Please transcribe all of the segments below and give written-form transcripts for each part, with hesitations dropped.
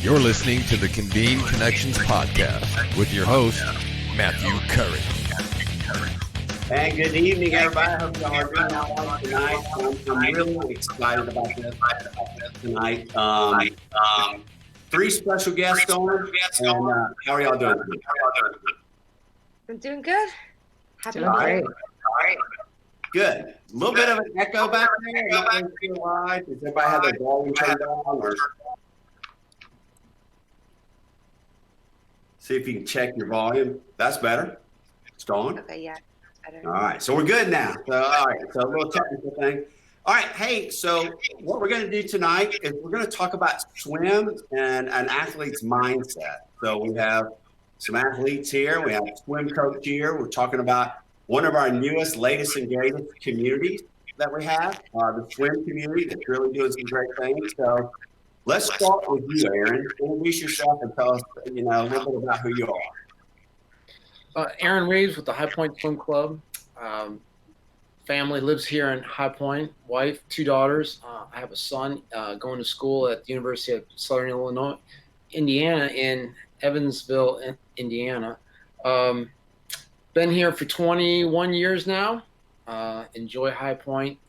You're listening to the Convene Connections podcast with your host, Matthew Curry. And good evening, everybody. I hope y'all are doing all right tonight. I'm really excited about this tonight. Three special guests on. And how are y'all doing? I'm doing good. Happy Doing great. All right. Good. A little bit of an echo back there. I'm not really sure why. Does everybody have their volume turned on? Or see if you can check your volume. That's better. It's gone. Okay, yeah. All right, so we're good now. So, all right, so a little technical thing. All right, hey, so what we're going to do tonight is we're going to talk about swim and an athlete's mindset. So we have some athletes here. We have a swim coach here. We're talking about one of our newest, latest, and greatest communities that we have, the swim community that's really doing some great things. So let's start with you, Aaron. Introduce yourself and tell us, a little bit about who you are. Aaron Reeves with the High Point Swim Club. Family lives here in High Point. Wife, 2 daughters. I have a son going to school at the University of Southern Illinois, Indiana, in Evansville, Indiana. Been here for 21 years now. Enjoy High Point.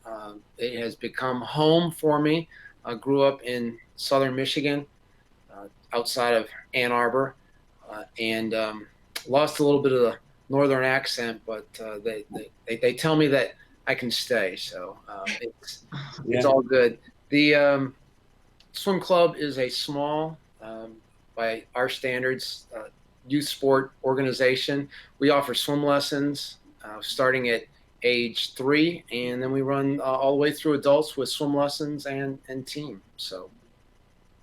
It has become home for me. I grew up in Southern Michigan, outside of Ann Arbor, and lost a little bit of the northern accent, but they tell me that I can stay, so it's all good. The swim club is a small, by our standards, youth sport organization. We offer swim lessons starting at age 3, and then we run all the way through adults with swim lessons and team. So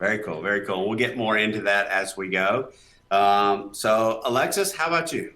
very cool, very cool. We'll get more into that as we go. So Alexis, how about you?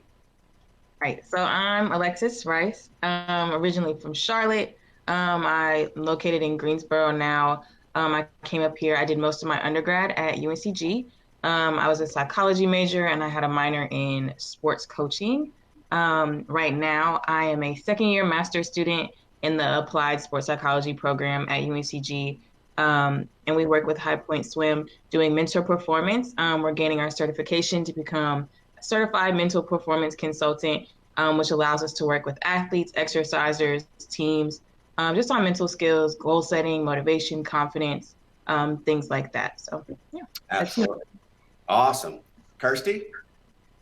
Right. So I'm Alexis Rice, originally from Charlotte. I'm located in Greensboro now. I came up here. I did most of my undergrad at UNCG. I was a psychology major and I had a minor in sports coaching. Right now, I am a second-year master's student in the applied sports psychology program at UNCG. And we work with High Point Swim doing mental performance. We're gaining our certification to become a certified mental performance consultant, which allows us to work with athletes, exercisers, teams, just on mental skills, goal setting, motivation, confidence, things like that. So, yeah. Absolutely. Awesome. Kirsty?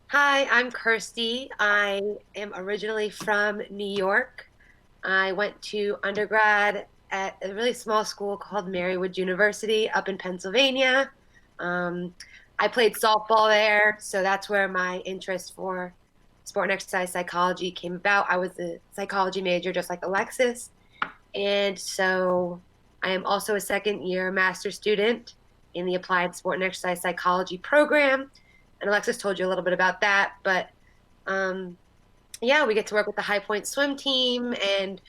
Hi, I'm Kirsty. I am originally from New York. I went to undergrad at a really small school called Marywood University up in Pennsylvania. I played softball there, so that's where my interest for sport and exercise psychology came about. I was a psychology major just like Alexis, and so I am also a second-year master's student in the applied sport and exercise psychology program, and Alexis told you a little bit about that, but we get to work with the High Point swim team and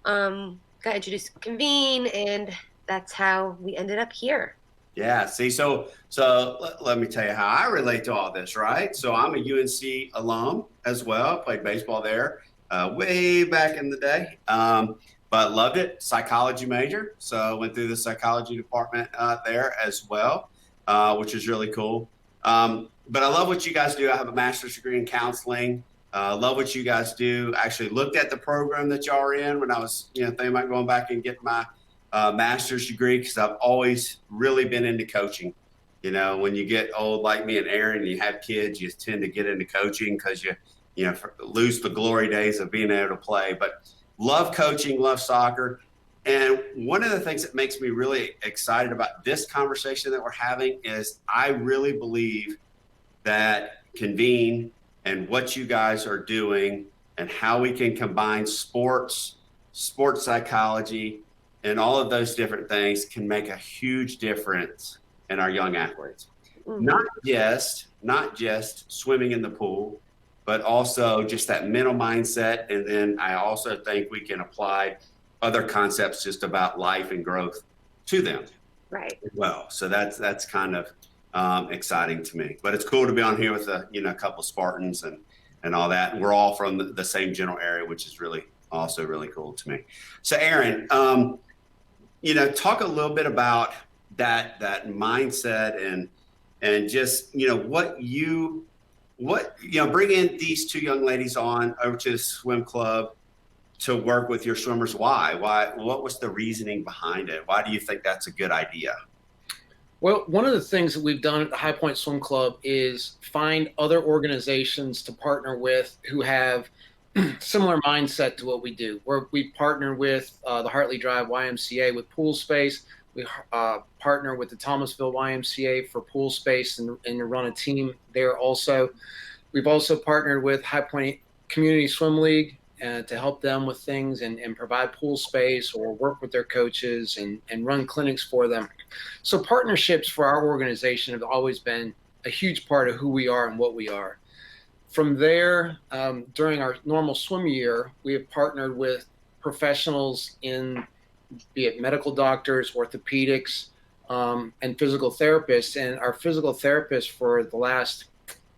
got introduced to Convene, and that's how we ended up here. Yeah, see, so let me tell you how I relate to all this, right? So I'm a UNC alum as well, played baseball there way back in the day, but loved it, psychology major. So went through the psychology department there as well, which is really cool. But I love what you guys do. I have a master's degree in counseling. Love what you guys do. Actually looked at the program that y'all are in when I was, thinking about going back and getting my master's degree, because I've always really been into coaching. When you get old like me and Aaron, you have kids, you tend to get into coaching because you lose the glory days of being able to play. But love coaching, love soccer. And one of the things that makes me really excited about this conversation that we're having is I really believe that Convene and what you guys are doing and how we can combine sports psychology, and all of those different things can make a huge difference in our young athletes. Mm-hmm. Not just swimming in the pool, but also just that mental mindset. And then I also think we can apply other concepts just about life and growth to them. Right. As well. So that's kind of exciting to me. But it's cool to be on here with a couple Spartans and all that. We're all from the same general area, which is really also really cool to me. So Aaron, talk a little bit about that mindset and just, bringing these two young ladies on over to the swim club to work with your swimmers. What was the reasoning behind it? Why do you think that's a good idea? Well, one of the things that we've done at the High Point Swim Club is find other organizations to partner with who have similar mindset to what we do. We partner with the Hartley Drive YMCA with pool space. We partner with the Thomasville YMCA for pool space and to run a team there also. We've also partnered with High Point Community Swim League to help them with things and provide pool space or work with their coaches and run clinics for them. So partnerships for our organization have always been a huge part of who we are and what we are. From there, during our normal swim year, we have partnered with professionals in, be it medical doctors, orthopedics, and physical therapists. And our physical therapist for the last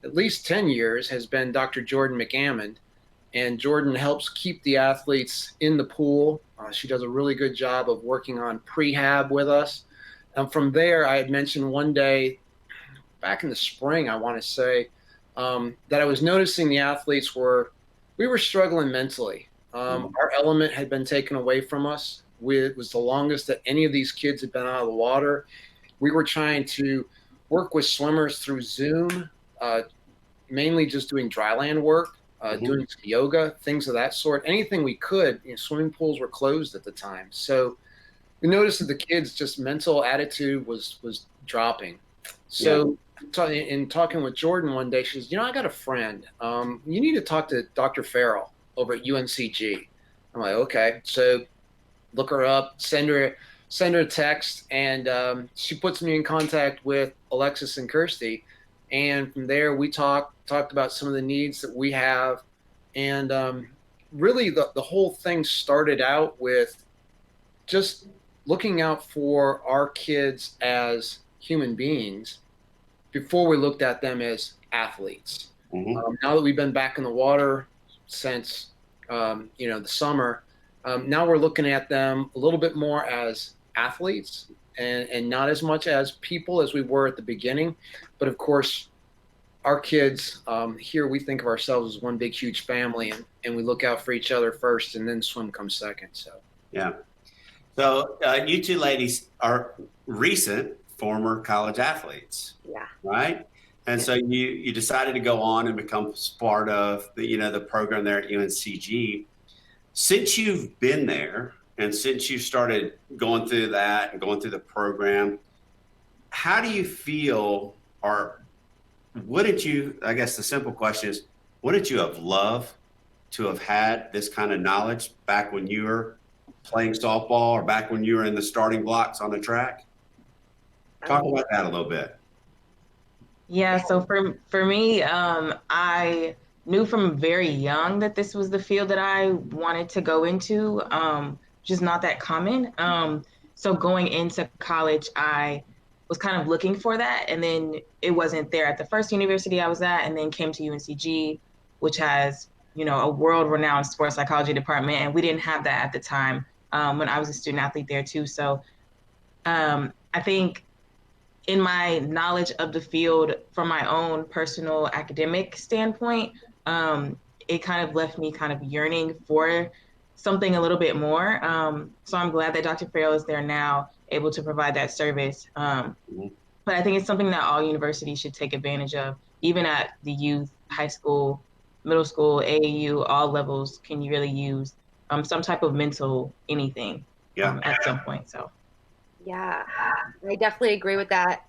at least 10 years has been Dr. Jordan McAmmond. And Jordan helps keep the athletes in the pool. She does a really good job of working on prehab with us. And from there, I had mentioned one day back in the spring, I want to say, that I was noticing the athletes we were struggling mentally. Our element had been taken away from us. It was the longest that any of these kids had been out of the water. We were trying to work with swimmers through Zoom, mainly just doing dryland work. Doing some yoga, things of that sort, anything we could. Swimming pools were closed at the time. So we noticed that the kids' just mental attitude was dropping. So in talking with Jordan one day, she says, I got a friend. You need to talk to Dr. Farrell over at UNCG. I'm like, okay. So look her up, send her a text, and she puts me in contact with Alexis and Kirsty. And from there, we talked about some of the needs that we have. And really, the whole thing started out with just looking out for our kids as human beings before we looked at them as athletes. Now that we've been back in the water since, the summer, now we're looking at them a little bit more as athletes and not as much as people as we were at the beginning. But of course, our kids here, we think of ourselves as one big, huge family, and we look out for each other first, and then swim comes second. So, yeah. So you two ladies are recent former college athletes. Yeah. Right. And so you decided to go on and become part of the program there at UNCG. Since you've been there and since you started going through that and going through the program, how do you feel, or wouldn't you, I guess the simple question is, wouldn't you have loved to have had this kind of knowledge back when you were playing softball or back when you were in the starting blocks on the track? Talk about that a little bit. Yeah, so for me, I knew from very young that this was the field that I wanted to go into, which is not that common. So going into college, I was kind of looking for that, and then it wasn't there at the first university I was at, and then came to UNCG, which has, a world-renowned sports psychology department, and we didn't have that at the time when I was a student athlete there too. So I think in my knowledge of the field from my own personal academic standpoint, it kind of left me kind of yearning for something a little bit more. So I'm glad that Dr. Farrell is there now, able to provide that service. But I think it's something that all universities should take advantage of, even at the youth, high school, middle school, AAU, all levels can you really use some type of mental anything at some point. So. Yeah, I definitely agree with that.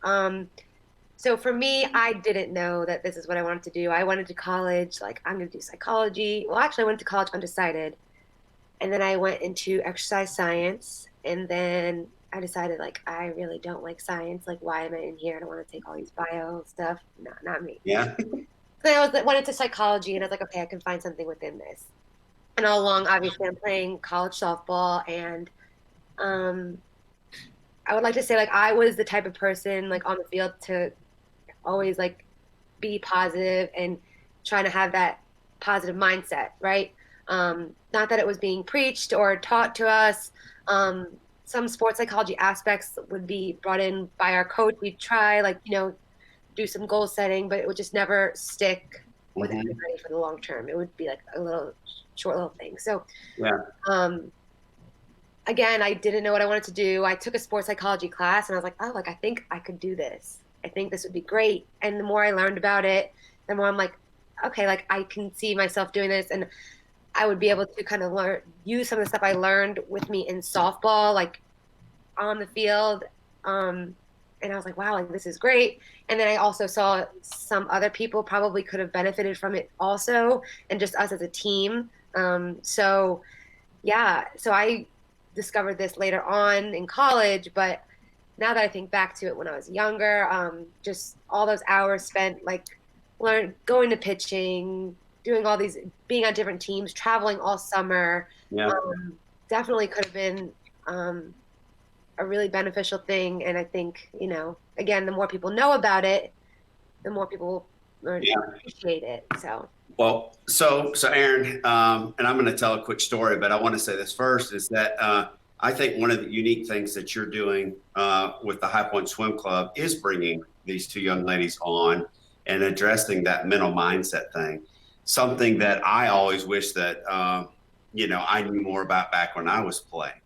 So for me, I didn't know that this is what I wanted to do. I went to college, like I'm going to do psychology. Well, actually, I went to college undecided. And then I went into exercise science. And then I decided, like, I really don't like science. Like, why am I in here? I don't want to take all these bio stuff. No, not me. Yeah. So I went into psychology, and I was like, okay, I can find something within this. And all along, obviously, I'm playing college softball, and I would like to say, like, I was the type of person, like, on the field to always, like, be positive and trying to have that positive mindset, right? Not that it was being preached or taught to us. Some sports psychology aspects would be brought in by our coach. We'd try, like, do some goal setting, but it would just never stick with Mhm. everybody for the long term. It would be like a little short little thing. So, Yeah. again, I didn't know what I wanted to do. I took a sports psychology class and I was like, oh, like, I think I could do this. I think this would be great. And the more I learned about it, the more I'm like, okay, like I can see myself doing this. And I would be able to kind of use some of the stuff I learned with me in softball, like on the field. And I was like, wow, like this is great. And then I also saw some other people probably could have benefited from it also, and just us as a team. So yeah, so I discovered this later on in college, but now that I think back to it when I was younger, just all those hours spent like going to pitching, doing all these, being on different teams, traveling all summer, Yeah. definitely could have been a really beneficial thing. And I think, again, the more people know about it, the more people learn to appreciate it. So. Well, so Aaron, and I'm going to tell a quick story, but I want to say this first is that I think one of the unique things that you're doing with the High Point Swim Club is bringing these two young ladies on and addressing that mental mindset thing. Something that I always wish that, I knew more about back when I was playing,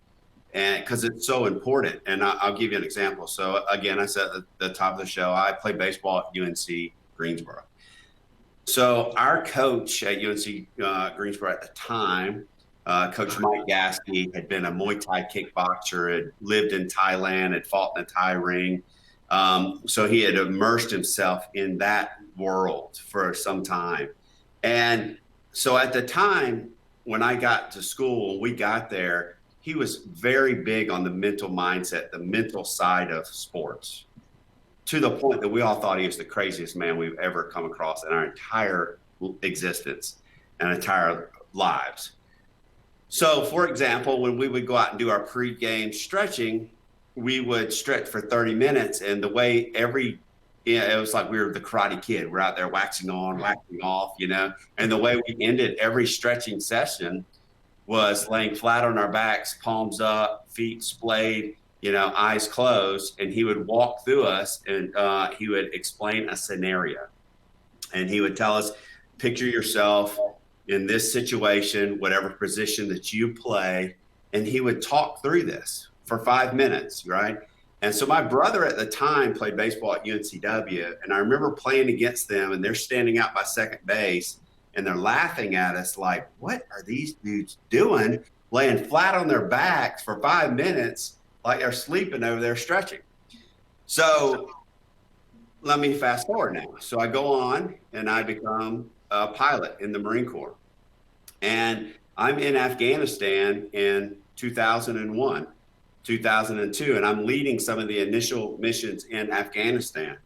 and because it's so important. And I'll give you an example. So again, I said at the top of the show, I played baseball at UNC Greensboro. So our coach at UNC Greensboro at the time, Coach Mike Gasky, had been a Muay Thai kickboxer, had lived in Thailand, had fought in a Thai ring. So he had immersed himself in that world for some time. And so at the time when I got to school, when we got there, he was very big on the mental mindset, the mental side of sports, to the point that we all thought he was the craziest man we've ever come across in our entire existence and entire lives. So, for example, when we would go out and do our pre-game stretching, we would stretch for 30 minutes. And the way it was like we were the Karate Kid. We're out there waxing on, waxing off, and the way we ended every stretching session was laying flat on our backs, palms up, feet splayed, eyes closed, and he would walk through us and he would explain a scenario. And he would tell us, picture yourself in this situation, whatever position that you play. And he would talk through this for 5 minutes, right? And so my brother at the time played baseball at UNCW. And I remember playing against them, and they're standing out by second base, and they're laughing at us like, what are these dudes doing, laying flat on their backs for 5 minutes like they're sleeping over there stretching? So let me fast forward now. So I go on and I become a pilot in the Marine Corps. And I'm in Afghanistan in 2001, 2002, and I'm leading some of the initial missions in Afghanistan.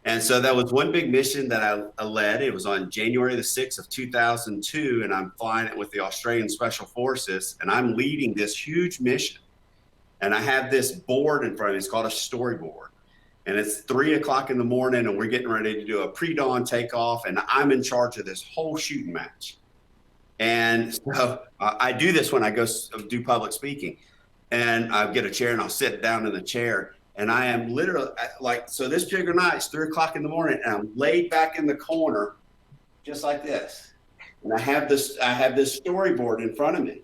And so that was one big mission that I led. It was on January the 6th of 2002, and I'm flying it with the Australian Special Forces, and I'm leading this huge mission. And I have this board in front of me. It's called a storyboard. And it's 3:00 in the morning, and we're getting ready to do a pre-dawn takeoff, and I'm in charge of this whole shooting match. And so I do this when I go do public speaking. And I get a chair, and I'll sit down in the chair. And I am literally so this particular night, it's 3:00 in the morning, and I'm laid back in the corner just like this. And I have this storyboard in front of me.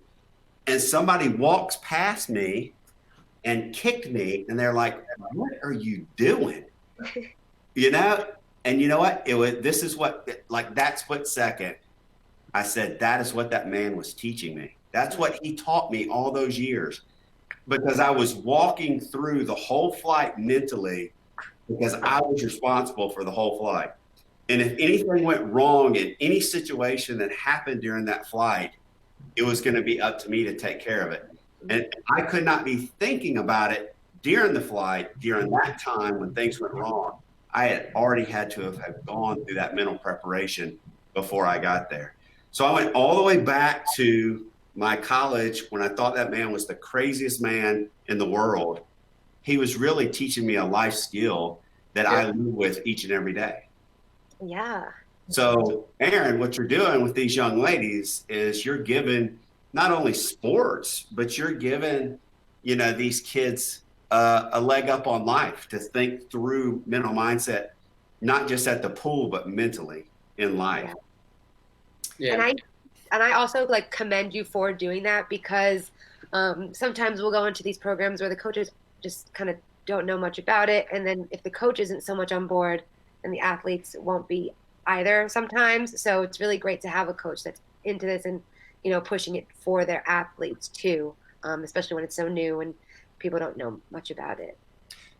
And somebody walks past me and kicked me, and they're like, what are you doing? And you know what? This is what, like that split second, I said, that is what that man was teaching me. That's what he taught me all those years, because I was walking through the whole flight mentally, because I was responsible for the whole flight. And if anything went wrong in any situation that happened during that flight, it was going to be up to me to take care of it. And I could not be thinking about it during the flight, during that time when things went wrong. I had already had to have gone through that mental preparation before I got there. So I went all the way back to my college when I thought that man was the craziest man in the world. He was really teaching me a life skill that I live with each and every day. Yeah. So, Aaron, what you're doing with these young ladies is you're giving not only sports, but you're giving, these kids a leg up on life to think through mental mindset not just at the pool, but mentally in life. Yeah. And I also like commend you for doing that because sometimes we'll go into these programs where the coaches just kind of don't know much about it, and then if the coach isn't so much on board, and the athletes won't be either sometimes. So it's really great to have a coach that's into this and pushing it for their athletes too, especially when it's so new and people don't know much about it.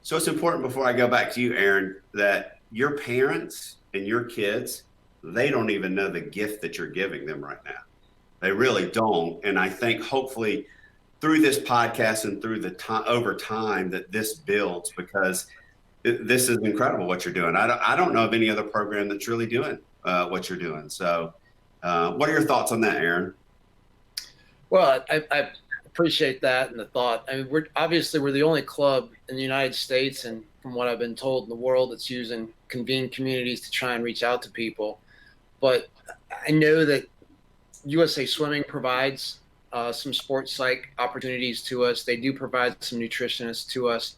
So it's important, before I go back to you, Aaron, that your parents and your kids, they don't even know the gift that you're giving them right now. They really don't. And I think hopefully through this podcast and through the time over time that this builds, because this is incredible what you're doing. I don't know of any other program that's really doing what you're doing. So what are your thoughts on that, Aaron? Well, I appreciate that and the thought. I mean, we're the only club in the United States, and from what I've been told, in the world, that's using Convene communities to try and reach out to people. But I know that USA Swimming provides some sports psych opportunities to us. They do provide some nutritionists to us,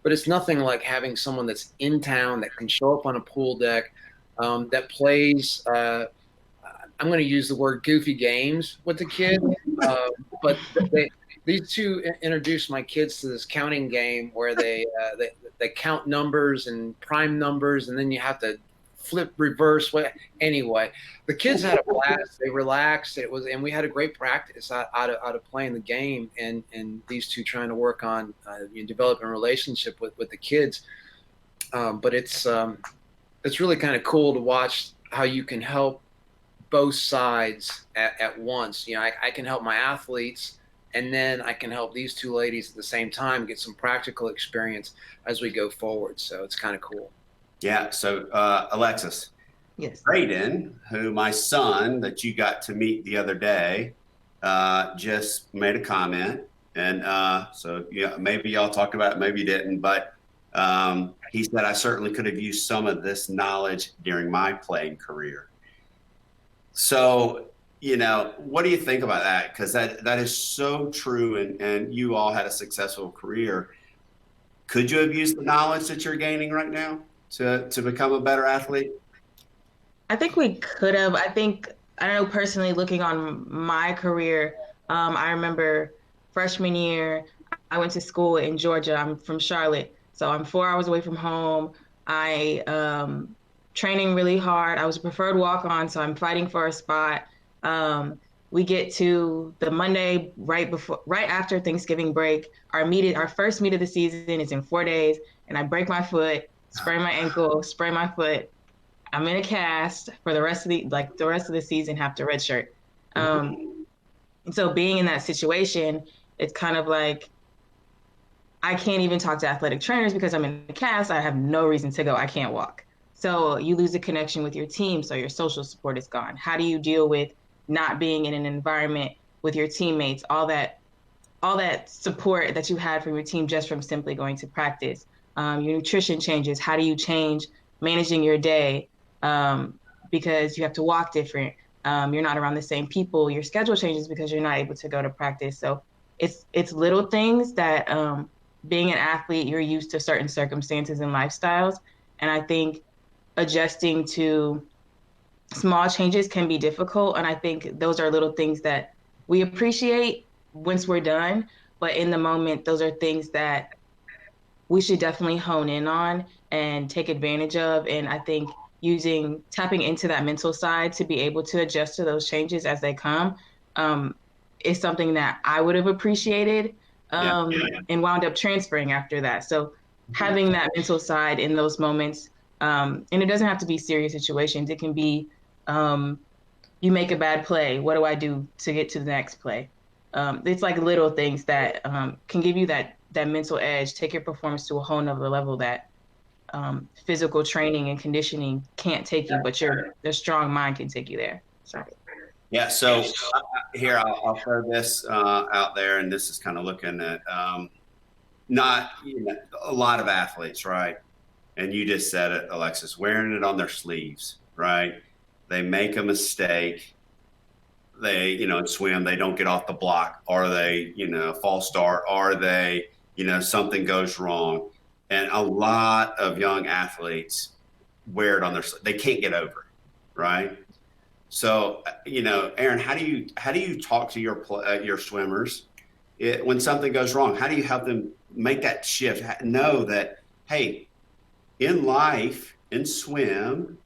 but it's nothing like having someone that's in town that can show up on a pool deck, that plays. I'm going to use the word goofy games with the kids, but these two introduced my kids to this counting game where they count numbers and prime numbers, and then you have to flip reverse. Anyway, the kids had a blast. They relaxed. And we had a great practice out of playing the game, and these two trying to work on developing a relationship with the kids. But it's really kind of cool to watch how you can help both sides at once. I can help my athletes, and then I can help these two ladies at the same time get some practical experience as we go forward. So it's kind of cool. Yeah. So Alexis, Yes. Braden, who my son that you got to meet the other day, just made a comment, and so maybe y'all talked about it, maybe you didn't, but he said I certainly could have used some of this knowledge during my playing career. So, what do you think about that? Because that is so true, and you all had a successful career. Could you have used the knowledge that you're gaining right now to become a better athlete? I think we could have. I don't know, personally, looking on my career, I remember freshman year, I went to school in Georgia. I'm from Charlotte, so I'm 4 hours away from home. I training really hard. I was a preferred walk-on, so I'm fighting for a spot. We get to the Monday right after Thanksgiving break. Our first meet of the season is in 4 days, and I break my foot, sprain my ankle, sprain my foot. I'm in a cast for the rest of the season, have to redshirt. And so being in that situation, it's kind of like I can't even talk to athletic trainers because I'm in a cast. I have no reason to go. I can't walk. So you lose a connection with your team, so your social support is gone. How do you deal with not being in an environment with your teammates, all that support that you had from your team just from simply going to practice? Your nutrition changes. How do you change managing your day because you have to walk different? You're not around the same people. Your schedule changes because you're not able to go to practice. So it's little things that being an athlete, you're used to certain circumstances and lifestyles. And I think adjusting to small changes can be difficult. And I think those are little things that we appreciate once we're done. But in the moment, those are things that we should definitely hone in on and take advantage of. And I think tapping into that mental side to be able to adjust to those changes as they come is something that I would have appreciated and wound up transferring after that. So having that mental side in those moments, and it doesn't have to be serious situations. It can be you make a bad play. What do I do to get to the next play? It's like little things that can give you that mental edge, take your performance to a whole nother level that physical training and conditioning can't take you, but your strong mind can take you there. Sorry. Yeah. So here, I'll throw this out there, and this is kind of looking at not a lot of athletes, right? And you just said it, Alexis, wearing it on their sleeves, right? They make a mistake. They, in swim, they don't get off the block, or they, false start, or they, something goes wrong. And a lot of young athletes wear it on they can't get over it, right? So, Aaron, how do you talk to your swimmers when something goes wrong? How do you help them make that shift? Know that, hey, in life, in swim,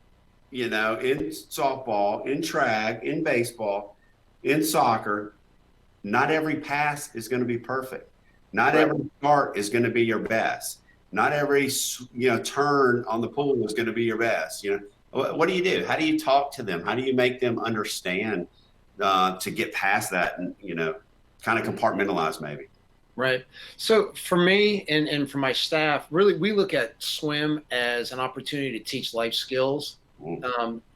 in softball, in track, in baseball, in soccer, not every pass is going to be perfect. Not every start is going to be your best. Not every turn on the pool is going to be your best. What do you do? How do you talk to them? How do you make them understand to get past that and kind of compartmentalize maybe? Right. So for me and for my staff, really, we look at swim as an opportunity to teach life skills.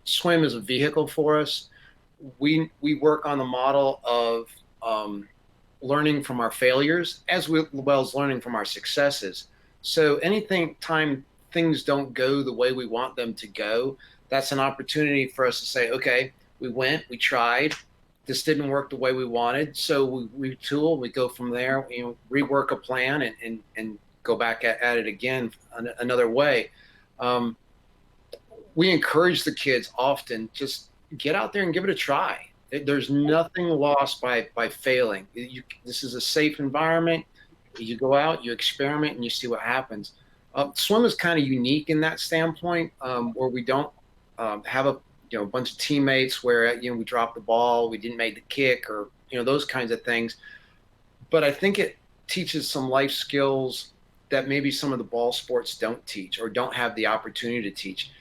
Swim is a vehicle for us. We work on the model of learning from our failures as well as learning from our successes. So time things don't go the way we want them to go, that's an opportunity for us to say, okay, we tried, this didn't work the way we wanted, so we retool, we go from there, rework a plan and go back at it again another way. We encourage the kids often, just get out there and give it a try. There's nothing lost by failing. This is a safe environment. You go out, you experiment, and you see what happens. Swim is kind of unique in that standpoint, where we don't have a bunch of teammates where we dropped the ball, we didn't make the kick, or those kinds of things. But I think it teaches some life skills that maybe some of the ball sports don't teach or don't have the opportunity to teach.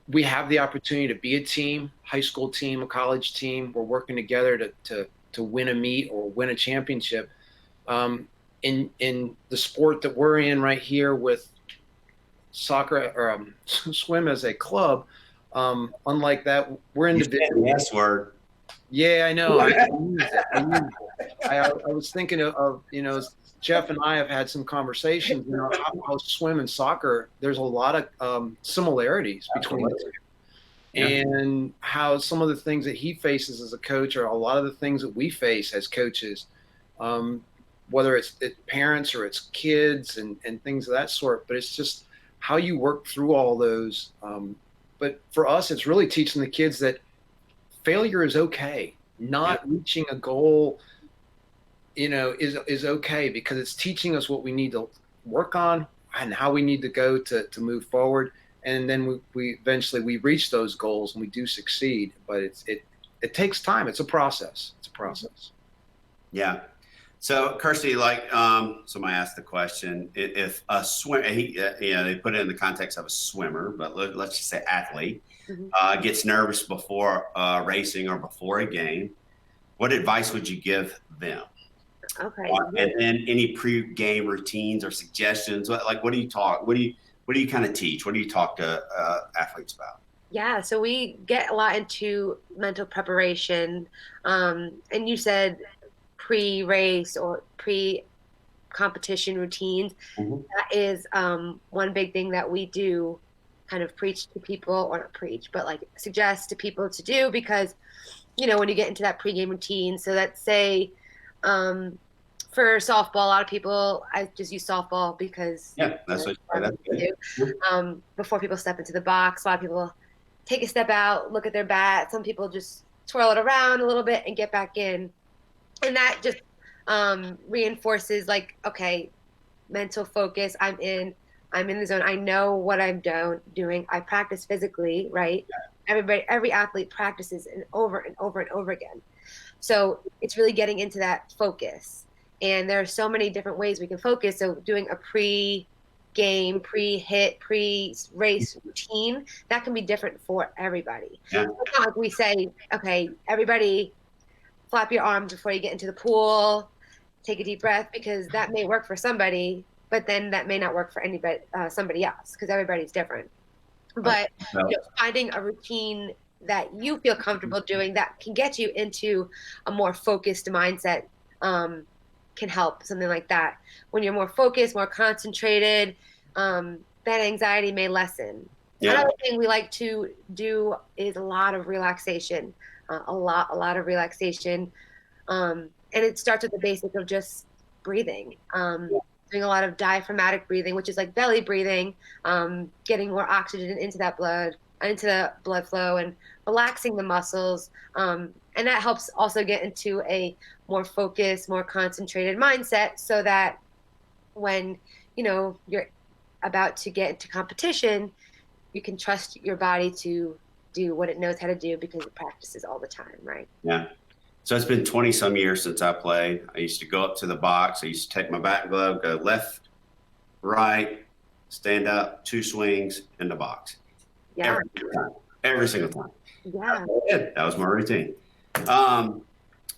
We have the opportunity to be a team, high school team, a college team. We're working together to win a meet or win a championship. In the sport that we're in right here with soccer or swim as a club, unlike that, we're individual. Yes, word. Yeah, I know. I was thinking of Jeff and I have had some conversations. How swim and soccer, there's a lot of similarities between the two. Yeah. And how some of the things that he faces as a coach are a lot of the things that we face as coaches, whether it's parents or it's kids and things of that sort. But it's just how you work through all those. But for us, it's really teaching the kids that failure is okay. Not reaching a goal is okay, because it's teaching us what we need to work on and how we need to go to move forward. And then we eventually reach those goals and we do succeed, but it takes time. It's a process. Yeah. So Kirsty, somebody asked the question, if a swimmer, they put it in the context of a swimmer, but let's just say athlete, gets nervous before racing or before a game, what advice would you give them? Okay. And then any pre-game routines or suggestions? What do you kind of teach? What do you talk to athletes about? Yeah, so we get a lot into mental preparation. And you said pre-race or pre-competition routines. Mm-hmm. That is one big thing that we do kind of preach to people, or not preach, but suggest to people to do, because, when you get into that pre-game routine, so let's say for softball, a lot of people, I just use softball because that's what I do. Before people step into the box, a lot of people take a step out, look at their bat. Some people just twirl it around a little bit and get back in. And that just reinforces okay, mental focus. I'm in the zone. I know what I'm doing. I practice physically, right? Yeah. Every athlete practices and over and over and over again. So it's really getting into that focus. And there are so many different ways we can focus. So doing a pre-game, pre-hit, pre-race routine, that can be different for everybody. Yeah. It's not like we say, okay, everybody flap your arms before you get into the pool, take a deep breath, because that may work for somebody, but then that may not work for somebody else, because everybody's different. But finding a routine that you feel comfortable doing that can get you into a more focused mindset can help, something like that. When you're more focused, more concentrated, that anxiety may lessen. Yeah. Another thing we like to do is a lot of relaxation, a lot of relaxation. And it starts with the basic of just breathing. doing a lot of diaphragmatic breathing, which is like belly breathing, getting more oxygen into the blood flow and relaxing the muscles. And that helps also get into a more focused, more concentrated mindset so that when, you're about to get into competition, you can trust your body to do what it knows how to do because it practices all the time, right? Yeah. So it's been 20 some years since I played. I used to go up to the box. I used to take my back glove, go left, right, stand up, 2 swings in the box. Yeah. Every single time. Yeah. That was my routine.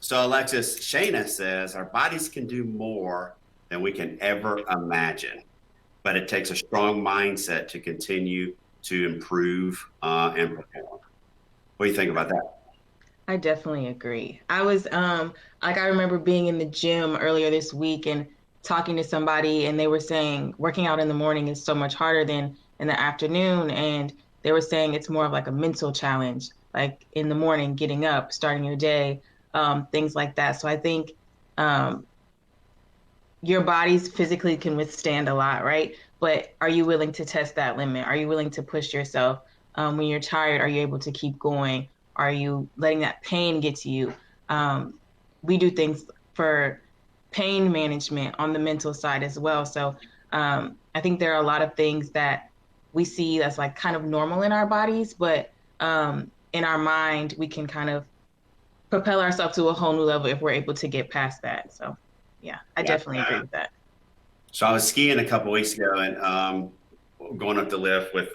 So Alexis, Shayna says our bodies can do more than we can ever imagine, but it takes a strong mindset to continue to improve and perform. What do you think about that? I definitely agree. I was I remember being in the gym earlier this week and talking to somebody, and they were saying working out in the morning is so much harder than in the afternoon, and they were saying it's more of like a mental challenge, like in the morning, getting up, starting your day, things like that. So I think your bodies physically can withstand a lot, right? But are you willing to test that limit? Are you willing to push yourself? When you're tired, are you able to keep going? Are you letting that pain get to you? We do things for pain management on the mental side as well. So I think there are a lot of things that we see that's like kind of normal in our bodies, but in our mind, we can kind of propel ourselves to a whole new level if we're able to get past that. So yeah, I definitely agree with that. So I was skiing a couple weeks ago and going up the lift with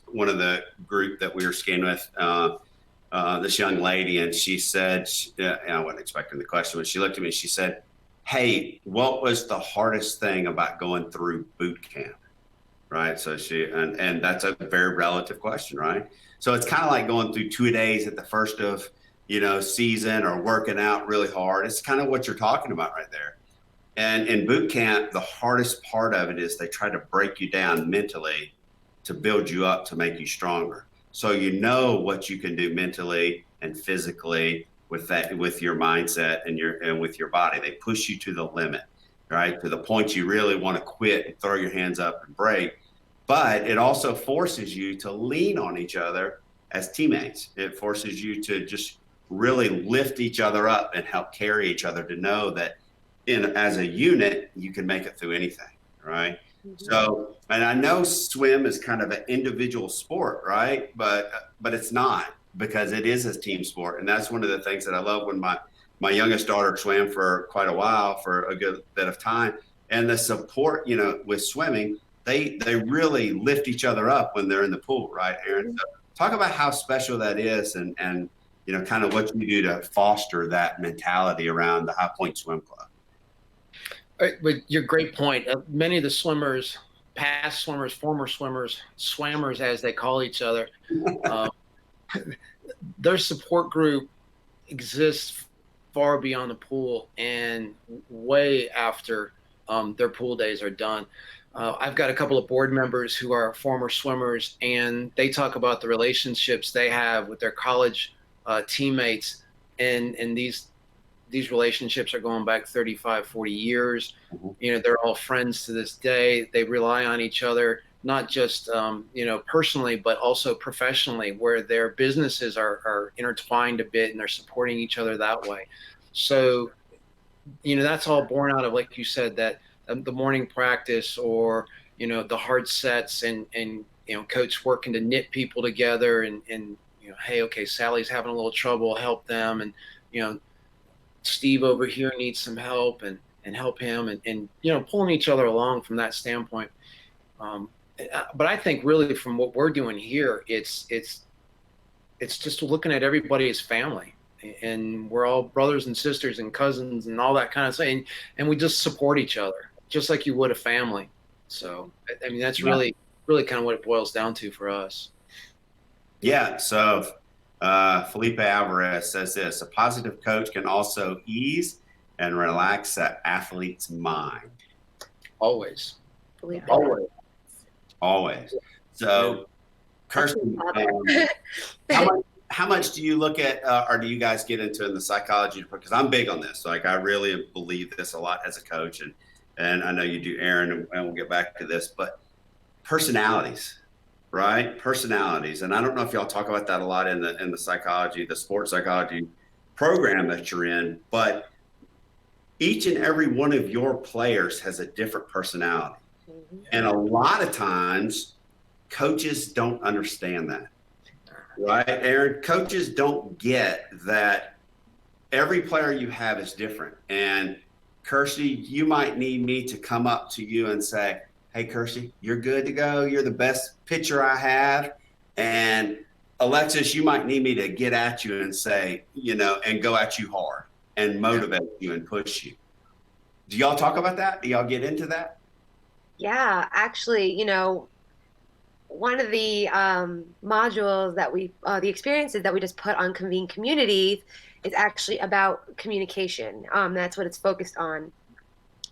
one of the group that we were skiing with, this young lady, and she said, I wasn't expecting the question, but she looked at me and she said, "Hey, what was the hardest thing about going through boot camp?" Right. So and that's a very relative question, right? So it's kind of like going through 2 days at the first of, season or working out really hard. It's kind of what you're talking about right there. And in boot camp, the hardest part of it is they try to break you down mentally to build you up, to make you stronger. So you know what you can do mentally and physically with your mindset and with your body. They push you to the limit, right? To the point you really want to quit and throw your hands up and break. But it also forces you to lean on each other as teammates. It forces you to just really lift each other up and help carry each other, to know that as a unit, you can make it through anything, right? Mm-hmm. So, and I know swim is kind of an individual sport, right? But it's not, because it is a team sport. And that's one of the things that I love. When my youngest daughter swam for quite a while, for a good bit of time, and the support, with swimming, they really lift each other up when they're in the pool, right, Aaron? So talk about how special that is, and kind of what you do to foster that mentality around the High Point Swim Club. But your great point. Many of the swimmers, past swimmers, former swimmers, swammers as they call each other, their support group exists far beyond the pool and way after their pool days are done. I've got a couple of board members who are former swimmers, and they talk about the relationships they have with their college teammates, and these relationships are going back 35, 40 years. Mm-hmm. They're all friends to this day. They rely on each other, not just, personally, but also professionally, where their businesses are intertwined a bit, and they're supporting each other that way. So, that's all born out of, like you said, that the morning practice, or, the hard sets, and coach working to knit people together, and hey, okay, Sally's having a little trouble, help them. And, Steve over here needs some help, and help him, and pulling each other along from that standpoint. But I think really from what we're doing here, it's just looking at everybody as family, and we're all brothers and sisters and cousins and all that kind of thing. And we just support each other just like you would a family. So, I mean, that's really kind of what it boils down to for us. Yeah. So, Felipe Alvarez says this: a positive coach can also ease and relax an athlete's mind. Always. Always. So, Kirsten, how much do you look at, or do you guys get into in the psychology? Because I'm big on this. Like, I really believe this a lot as a coach. and I know you do, Aaron, and we'll get back to this, but personalities, right? Personalities. And I don't know if y'all talk about that a lot in the psychology, the sports psychology program that you're in, but each and every one of your players has a different personality. Mm-hmm. And a lot of times coaches don't understand that, right? Aaron, coaches don't get that every player you have is different. And Kirsty, you might need me to come up to you and say, hey, Kirsty, you're good to go. You're the best pitcher I have. And Alexis, you might need me to get at you and say, and go at you hard and motivate you and push you. Do y'all talk about that? Do y'all get into that? Yeah, actually, one of the modules that the experiences that we just put on Convene Communities is actually about communication. That's what it's focused on.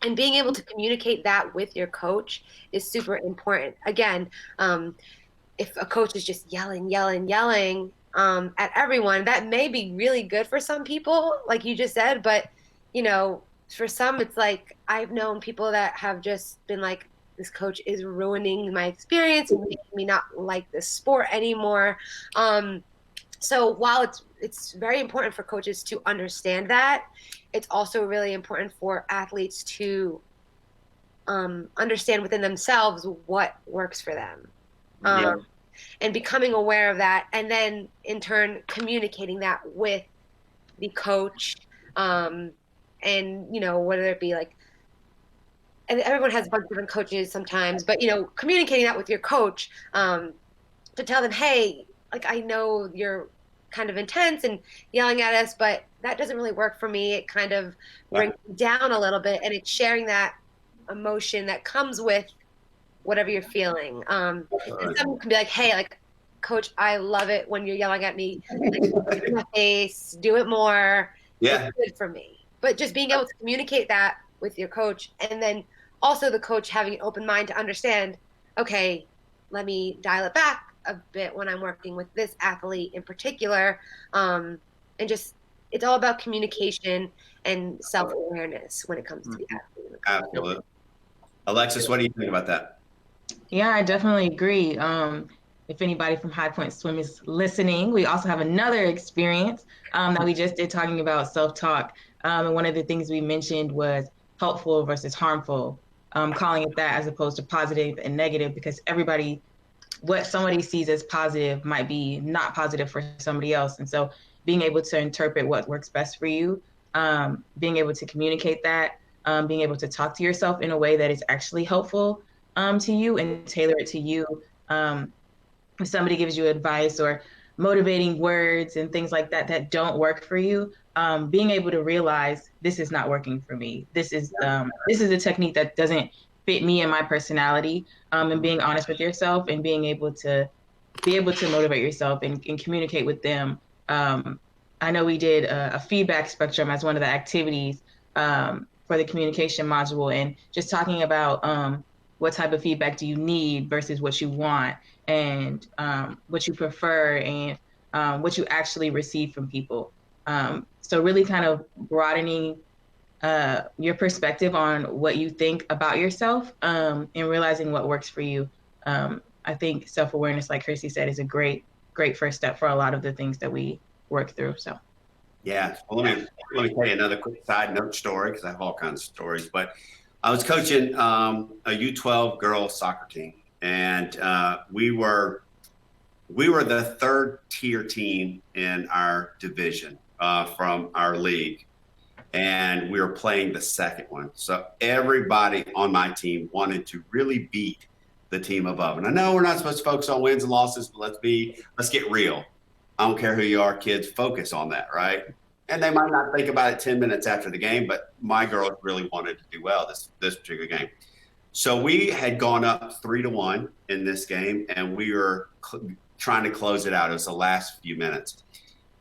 And being able to communicate that with your coach is super important. Again, if a coach is just yelling at everyone, that may be really good for some people, like you just said. But, for some, it's like I've known people that have just been like, this coach is ruining my experience and making me not like this sport anymore. So while it's very important for coaches to understand that, it's also really important for athletes to understand within themselves what works for them. And becoming aware of that, and then in turn communicating that with the coach, and whether it be like, and everyone has a bunch of different coaches sometimes, but communicating that with your coach, to tell them, hey, like, I know you're kind of intense and yelling at us, but that doesn't really work for me. It kind of brings me down a little bit, and it's sharing that emotion that comes with whatever you're feeling. And someone can be like, hey, like, coach, I love it when you're yelling at me. Like, in my face, do it more. Yeah. It's good for me. But just being able to communicate that with your coach, and then also the coach having an open mind to understand, okay, let me dial it back a bit when I'm working with this athlete in particular. And just, it's all about communication and self-awareness when it comes to the athlete. Absolutely. Alexis, what do you think about that? Yeah, I definitely agree. If anybody from High Point Swim is listening, we also have another experience that we just did talking about self-talk. And one of the things we mentioned was helpful versus harmful, calling it that as opposed to positive and negative, because what somebody sees as positive might be not positive for somebody else. And so being able to interpret what works best for you, being able to communicate that, being able to talk to yourself in a way that is actually helpful to you and tailor it to you. If somebody gives you advice or motivating words and things like that that don't work for you, being able to realize this is not working for me. This is a technique that doesn't fit me and my personality, and being honest with yourself and being able to motivate yourself and communicate with them. I know we did a feedback spectrum as one of the activities for the communication module, and just talking about what type of feedback do you need versus what you want, and what you prefer, and what you actually receive from people. So really kind of broadening your perspective on what you think about yourself, and realizing what works for you. I think self-awareness, like Kirsty said, is a great first step for a lot of the things that we work through. So. Yeah. Well, let me tell you another quick side note story, because I have all kinds of stories. But I was coaching a U12 girls soccer team, and we were the third tier team in our division from our league, and we were playing the second one. So everybody on my team wanted to really beat the team above. And I know we're not supposed to focus on wins and losses, but let's get real. I don't care who you are, kids, focus on that, right? And they might not think about it 10 minutes after the game, but my girls really wanted to do well this particular game. So we had gone up 3-1 in this game, and we were trying to close it out. It was the last few minutes.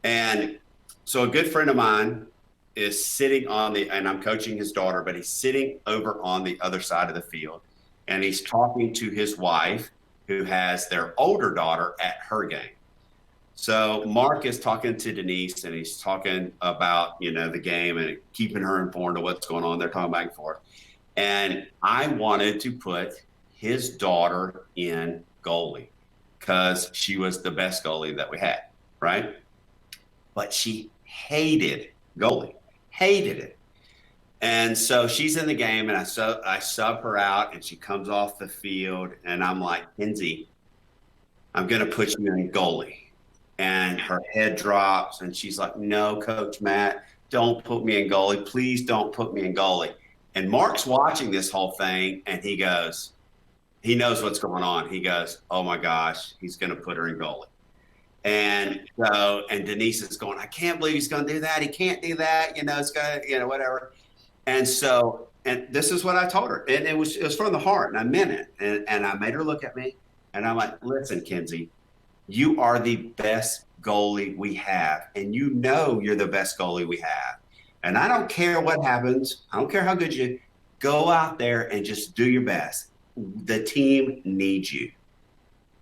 And so a good friend of mine is sitting and I'm coaching his daughter, but he's sitting over on the other side of the field, and he's talking to his wife, who has their older daughter at her game. So Mark is talking to Denise, and he's talking about, the game and keeping her informed of what's going on. They're talking back and forth. And I wanted to put his daughter in goalie because she was the best goalie that we had, right? But she hated goalie, hated it. And so she's in the game, and I sub her out, and she comes off the field, and I'm like, Kenzie, I'm going to put you in goalie. And her head drops, and she's like, no, Coach Matt, don't put me in goalie. Please don't put me in goalie. And Mark's watching this whole thing, and he goes, he knows what's going on. He goes, oh my gosh, he's going to put her in goalie. And so, and Denise is going, I can't believe he's going to do that. He can't do that. You know, it's going to, whatever. And so, and this is what I told her. And it was from the heart, and I meant it. And I made her look at me, and I'm like, listen, Kenzie, you are the best goalie we have. And you know you're the best goalie we have. And I don't care what happens. I don't care how good you go out there and just do your best. The team needs you.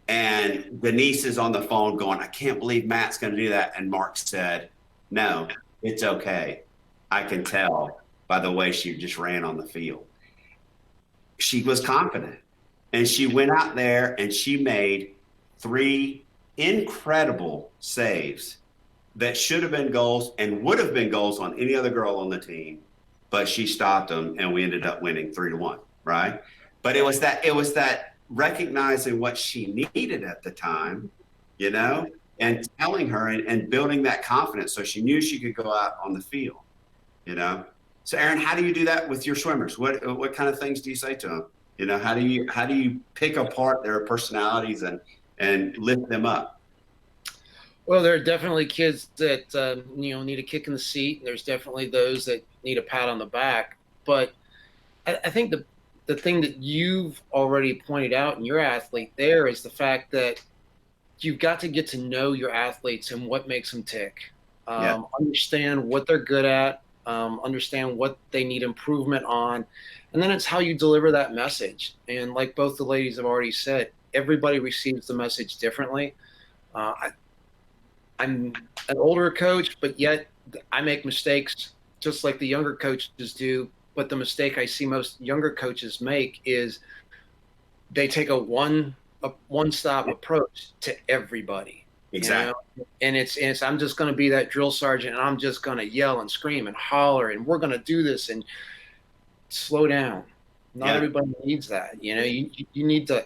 And Denise is on the phone going, I can't believe Matt's going to do that. And Mark said, no, it's okay. I can tell by the way she just ran on the field. She was confident. And she went out there and she made 3 incredible saves that should have been goals and would have been goals on any other girl on the team, but she stopped them, and we ended up winning 3-1, right? But it was that recognizing what she needed at the time, and telling her and building that confidence so she knew she could go out on the field, So Aaron, how do you do that with your swimmers? What kind of things do you say to them? How do you pick apart their personalities and lift them up? Well, there are definitely kids that need a kick in the seat, and there's definitely those that need a pat on the back. But I think the thing that you've already pointed out in your athlete there is the fact that you've got to get to know your athletes and what makes them tick. Understand what they're good at, understand what they need improvement on, and then it's how you deliver that message. And like both the ladies have already said, everybody receives the message differently. I'm an older coach, but yet I make mistakes just like the younger coaches do. But the mistake I see most younger coaches make is they take a one-stop approach to everybody. Exactly. And it's I'm just going to be that drill sergeant, and I'm just going to yell and scream and holler, and we're going to do this, and slow down. Not everybody needs that. You need to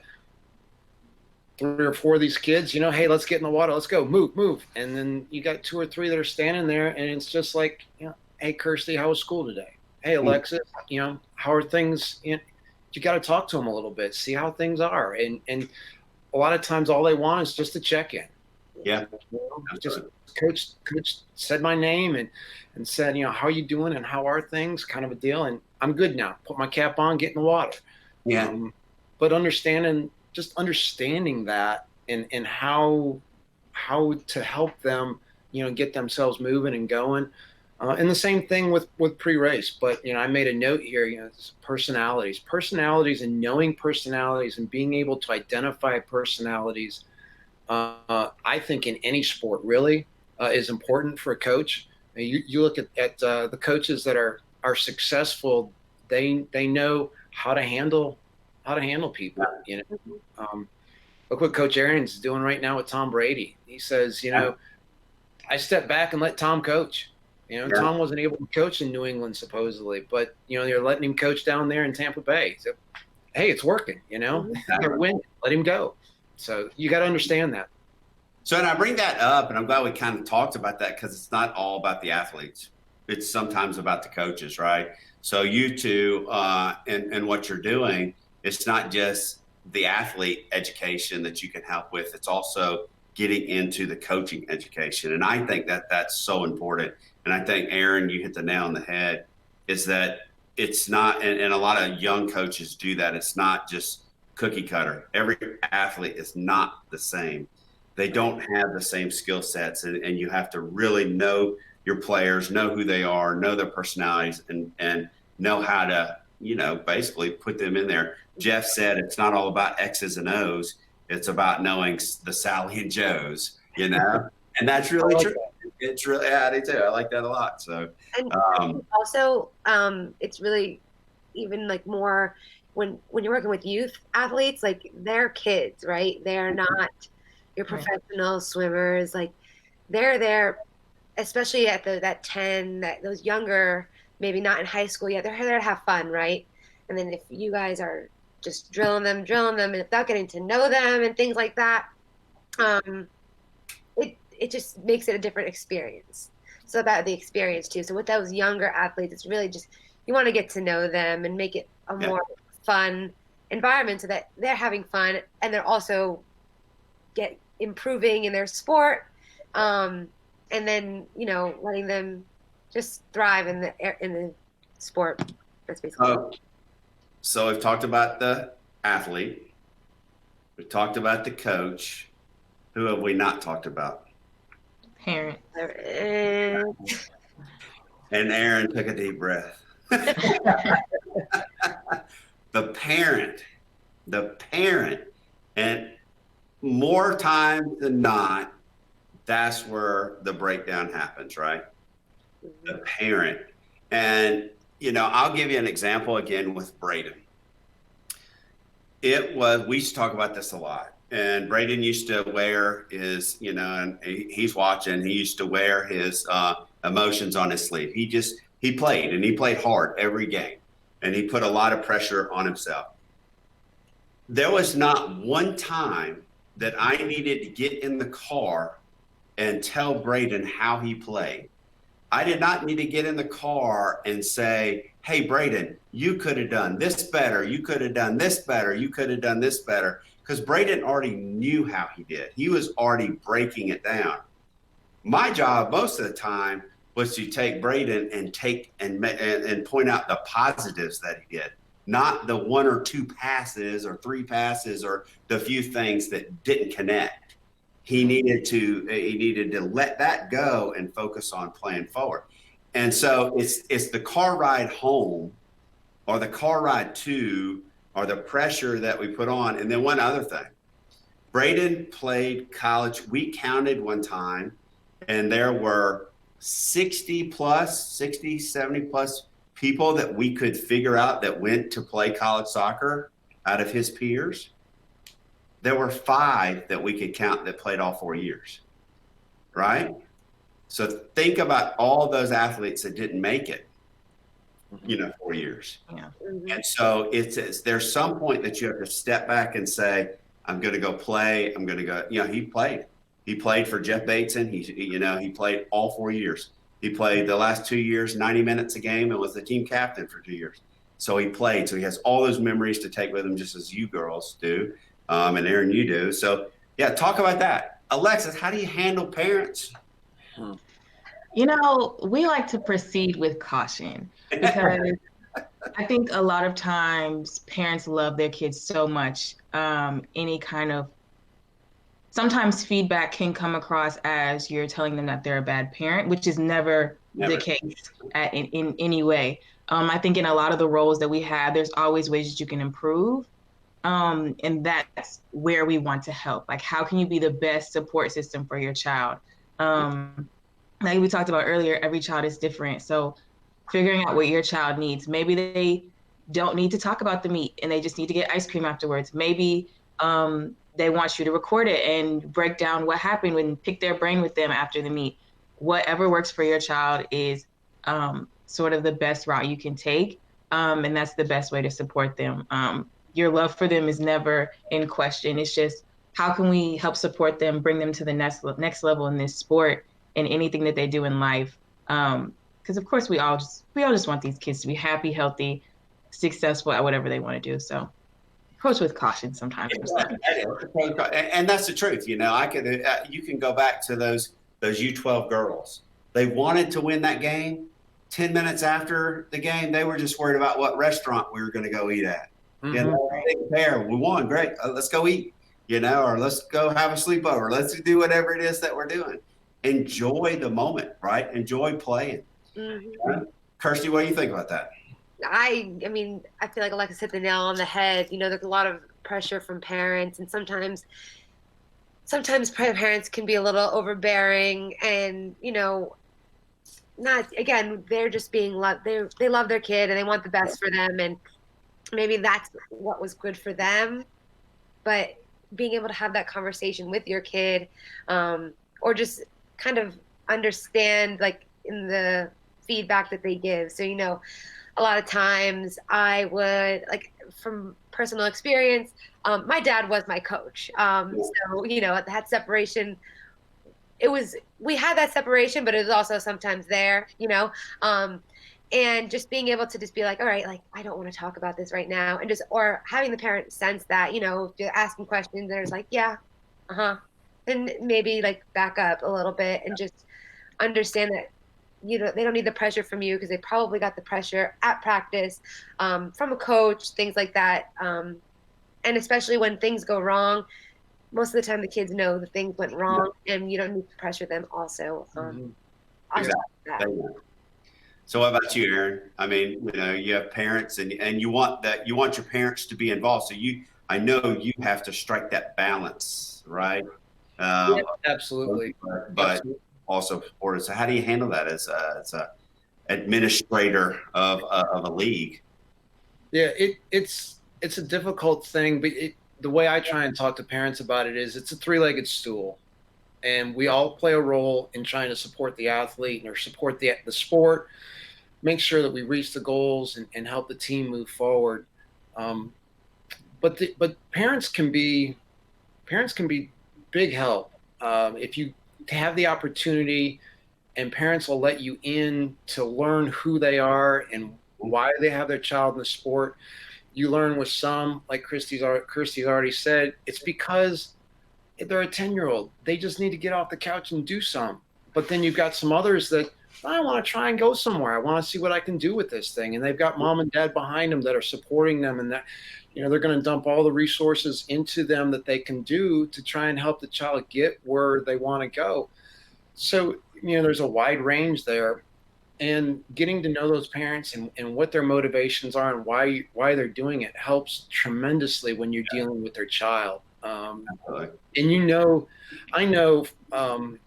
3 or 4 of these kids, hey, let's get in the water. Let's go. Move. And then you got 2 or 3 that are standing there, and it's just like, hey, Kirsty, how was school today? Hey, Alexis, how are things? You got to talk to them a little bit, see how things are. And a lot of times all they want is just a check-in. Yeah. Just coach said my name and said, how are you doing and how are things, kind of a deal. And I'm good now. Put my cap on, get in the water. Yeah. But understanding that and how to help them, get themselves moving and going. And the same thing with pre-race. But, I made a note here, it's personalities and knowing personalities and being able to identify personalities. I think in any sport really is important for a coach. You look at the coaches that are successful, they know how to handle people. Look what Coach Arians is doing right now with Tom Brady. He says, I step back and let Tom coach. Tom wasn't able to coach in New England supposedly, but they're letting him coach down there in Tampa Bay. So, hey, it's working. They're winning. Let him go. So you got to understand that. So, and I bring that up, and I'm glad we kind of talked about that because it's not all about the athletes. It's sometimes about the coaches, right? So you two and what you're doing, it's not just the athlete education that you can help with. It's also getting into the coaching education. And I think that that's so important. And I think, Aaron, you hit the nail on the head, is that it's not, and a lot of young coaches do that. It's not just cookie cutter. Every athlete is not the same. They don't have the same skill sets, and you have to really know your players, know who they are, know their personalities, and know how to, basically put them in there. Jeff said it's not all about X's and O's. It's about knowing the Sally and Joes, and that's really true. It's really, I do too. I like that a lot. So, and also, it's really even like more when you're working with youth athletes, like they're kids, right? They're not your Right. professional swimmers. Like they're there, especially at that 10, those younger, maybe not in high school yet. They're there to have fun, right? And then if you guys are just drilling them, and without getting to know them and things like that, it just makes it a different experience. So about the experience too. So with those younger athletes, it's really just you want to get to know them and make it a Yeah. more fun environment so that they're having fun and they're also get improving in their sport. And then letting them just thrive in the sport. That's basically it. So we've talked about the athlete. We've talked about the coach. Who have we not talked about? Parent. And And Aaron took a deep breath. The parent, and more times than not, that's where the breakdown happens, right? The parent. And, I'll give you an example again with Braden. We used to talk about this a lot. And Braden used to wear his, and he's watching, he used to wear his emotions on his sleeve. He played, and he played hard every game. And he put a lot of pressure on himself. There was not one time that I needed to get in the car and tell Braden how he played. I did not need to get in the car and say, hey, Braden, you could have done this better. You could have done this better. You could have done this better. Because Braden already knew how he did. He was already breaking it down. My job most of the time was to take Braden and point out the positives that he did, not the one or two passes or three passes or the few things that didn't connect. He needed to let that go and focus on playing forward. And so it's the car ride home or the car ride to or the pressure that we put on. And then one other thing, Braden played college. We counted one time and there were 60, 70 plus people that we could figure out that went to play college soccer out of his peers. There were 5 that we could count that played all 4 years, right? So think about all those athletes that didn't make it, 4 years. Yeah. And so there's some point that you have to step back and say, I'm going to go play. I'm going to go, he played for Jeff Bateson. He played all 4 years. He played the last 2 years, 90 minutes a game, and was the team captain for 2 years. So he played. So he has all those memories to take with him, just as you girls do. And Aaron, you do. So, yeah, talk about that. Alexis, how do you handle parents? We like to proceed with caution because I think a lot of times parents love their kids so much. Sometimes feedback can come across as you're telling them that they're a bad parent, which is never the case in any way. I think in a lot of the roles that we have, there's always ways that you can improve. And that's where we want to help. Like, how can you be the best support system for your child? Like we talked about earlier, every child is different. So figuring out what your child needs. Maybe they don't need to talk about the meet and they just need to get ice cream afterwards. Maybe they want you to record it and break down what happened and pick their brain with them after the meet. Whatever works for your child is sort of the best route you can take. And that's the best way to support them. Your love for them is never in question. It's just, how can we help support them, bring them to the next level in this sport and anything that they do in life? Because of course we all just want these kids to be happy, healthy, successful at whatever they want to do. So approach with caution sometimes. And that's the truth. You can go back to those U12 girls. They wanted to win that game. 10 minutes after the game, they were just worried about what restaurant we were going to go eat at. Mm-hmm. We won, great. Let's go eat, or let's go have a sleepover. Let's do whatever it is that we're doing. Enjoy the moment, right? Enjoy playing. Mm-hmm. Kirsty, what do you think about that? I mean, I feel like Alexis hit the nail on the head. There's a lot of pressure from parents, and sometimes parents can be a little overbearing, and not, again, they're just being loved. They love their kid and they want the best for them. And maybe that's what was good for them. But being able to have that conversation with your kid, or just kind of understand like in the feedback that they give. So, a lot of times I would, like, from personal experience, my dad was my coach. So, that separation, we had that separation, but it was also sometimes there, and just being able to just be like, all right, like, I don't want to talk about this right now. And just, or having the parent sense that, asking questions, and it's like, yeah, uh-huh. And maybe like back up a little bit and just understand that, they don't need the pressure from you, because they probably got the pressure at practice, from a coach, things like that. And especially when things go wrong, most of the time the kids know that things went wrong, and you don't need to pressure them also. On that. So what about you, Aaron? I mean, you have parents, and you want your parents to be involved. So I know you have to strike that balance, right? Yeah, absolutely. But Absolutely. also supportive. So how do you handle that as a administrator of a league? Yeah, it's a difficult thing, but the way I try and talk to parents about it is it's a three-legged stool, and we all play a role in trying to support the athlete or support the sport, make sure that we reach the goals and help the team move forward. But parents can be big help, if you have the opportunity, and parents will let you in to learn who they are and why they have their child in the sport. You learn with some, like Kirsty's already said, it's because they're a 10-year-old. They just need to get off the couch and do some. But then you've got some others that, I want to try and go somewhere. I want to see what I can do with this thing. And they've got mom and dad behind them that are supporting them, and that, they're going to dump all the resources into them that they can do to try and help the child get where they want to go. So, there's a wide range there, and getting to know those parents and what their motivations are and why they're doing it helps tremendously when you're dealing with their child. And I know,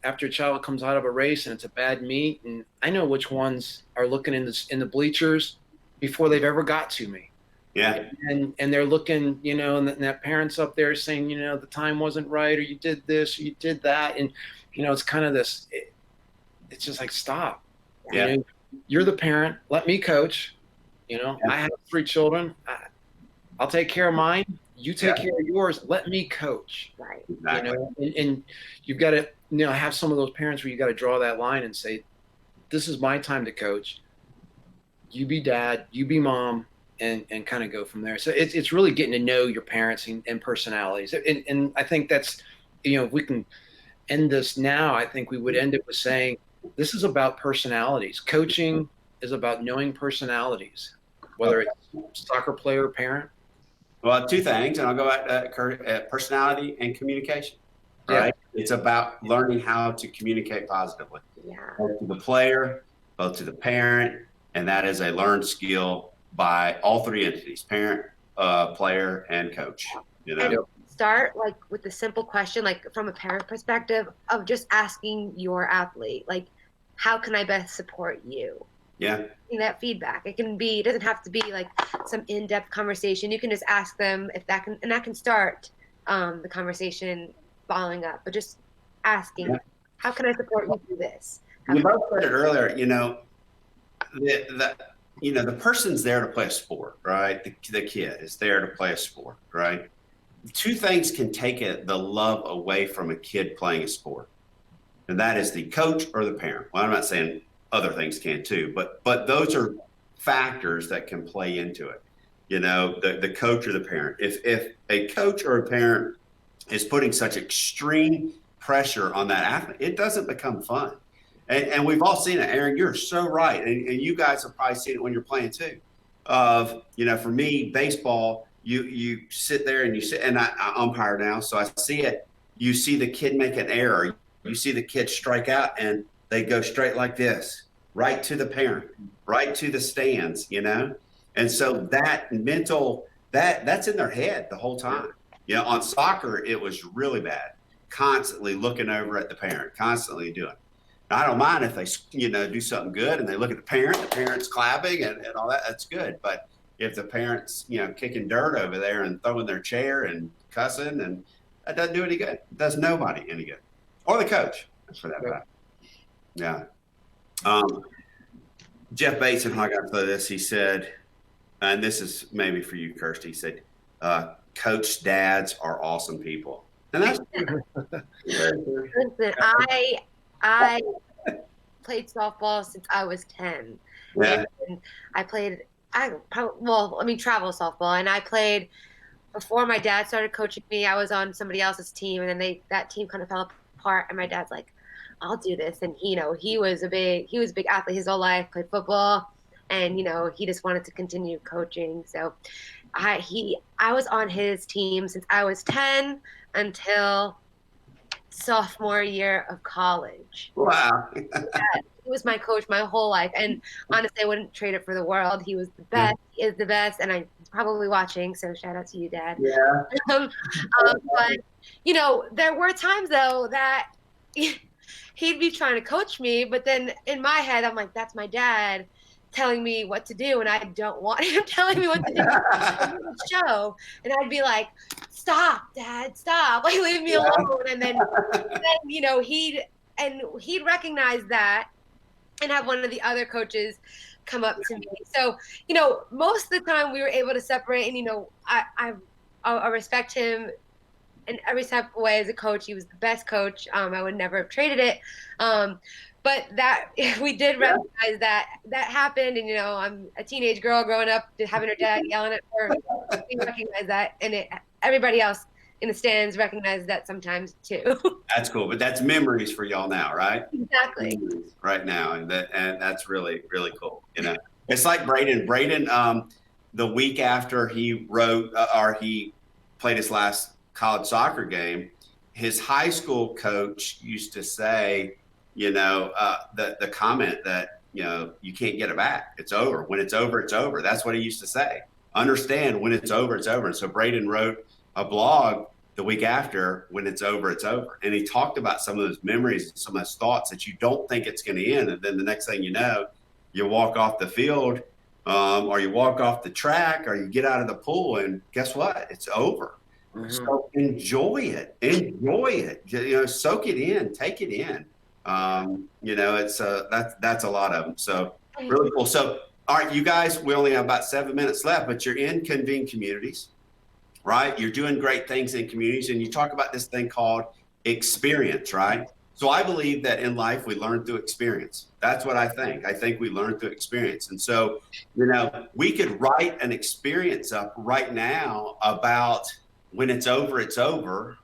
after a child comes out of a race and it's a bad meet, and I know which ones are looking in the bleachers before they've ever got to me. Yeah. And they're looking, and that parent's up there saying, the time wasn't right, or you did this, or you did that. And, it's kind of this, it's just like, stop. Yeah. You're the parent. Let me coach. I have 3 children. I'll take care of mine. You take care of yours. Let me coach. Right. Exactly. And you've got to, have some of those parents where you got to draw that line and say, this is my time to coach. You be dad, you be mom, and kind of go from there. So it's really getting to know your parents and personalities. And I think that's, if we can end this now, I think we would end it with saying, this is about personalities. Coaching is about knowing personalities, whether it's soccer player or parent. Well, 2 things, and I'll go at personality and communication. Right? Yeah. It's about learning how to communicate positively. Yeah. Both to the player, both to the parent, and that is a learned skill by all 3 entities: parent, player, and coach. And start like with the simple question, like from a parent perspective, of just asking your athlete, like, how can I best support you? Yeah. That feedback. It doesn't have to be like some in-depth conversation. You can just ask them if that can start the conversation following up, but just asking, how can I support you through this? You both said it earlier, the person's there to play a sport, right? The kid is there to play a sport, right? 2 things can take the love away from a kid playing a sport, and that is the coach or the parent. Well, I'm not saying other things can too, but those are factors that can play into it. The coach or the parent. If a coach or a parent is putting such extreme pressure on that athlete, it doesn't become fun. And we've all seen it. Aaron, you're so right. And you guys have probably seen it when you're playing too. For me, baseball, you sit there and I umpire now, so I see it. You see the kid make an error. You see the kid strike out, and they go straight like this, right to the parent, right to the stands, And so that mental, that's in their head the whole time. On soccer, it was really bad. Constantly looking over at the parent, constantly doing. Now, I don't mind if they, do something good and they look at the parents clapping and all that. That's good. But if the parents, kicking dirt over there and throwing their chair and cussing, and that doesn't do any good. It does nobody any good, or the coach for that matter. Yeah. Jeff Bateson, how I got for this, he said, and this is maybe for you, Kirsty. He said, "Coach dads are awesome people," and that's Listen, I played softball since I was 10. yeah. And travel softball, and I played before my dad started coaching me. I was on somebody else's team, and then that team kind of fell apart, and my dad's like, I'll do this. And he was a big athlete his whole life, played football, and he just wanted to continue coaching. So I was on his team since I was 10 until sophomore year of college. Wow. He was my coach my whole life, and honestly, I wouldn't trade it for the world. He was the best. He is the best, and I'm probably watching, so shout out to you, Dad. Yeah. But there were times though that he'd be trying to coach me, but then in my head, I'm like, that's my dad telling me what to do, and I don't want him telling me what to do. The show, and I'd be like, stop, Dad, stop, like leave me alone. And then he'd recognize that and have one of the other coaches come up to me. So most of the time we were able to separate, and I respect him in every step of the way as a coach. He was the best coach. I would never have traded it. But that we did recognize that happened, and I'm a teenage girl growing up, having her dad yelling at her. We recognize that, and everybody else in the stands recognizes that sometimes too. That's cool, but that's memories for y'all now, right? Exactly. Right now, and that's really, really cool. It's like Braden. The week after he wrote or he played his last college soccer game, his high school coach used to say, the comment that, you can't get it back. It's over. When it's over, it's over. That's what he used to say. Understand, when it's over, it's over. And so Braden wrote a blog the week after, when it's over, it's over. And he talked about some of those memories and some of those thoughts that you don't think it's going to end. And then the next thing you know, you walk off the field, or you walk off the track, or you get out of the pool, and guess what? It's over. Mm-hmm. So enjoy it. Soak it in, take it in. It's that's a lot of them. So really cool. So, all right, you guys, we only have about 7 minutes left, but you're in Convene communities, right? You're doing great things in communities, and you talk about this thing called experience, right? So I believe that in life we learn through experience. That's what I think. I think we learn through experience. And so, we could write an experience up right now about when it's over,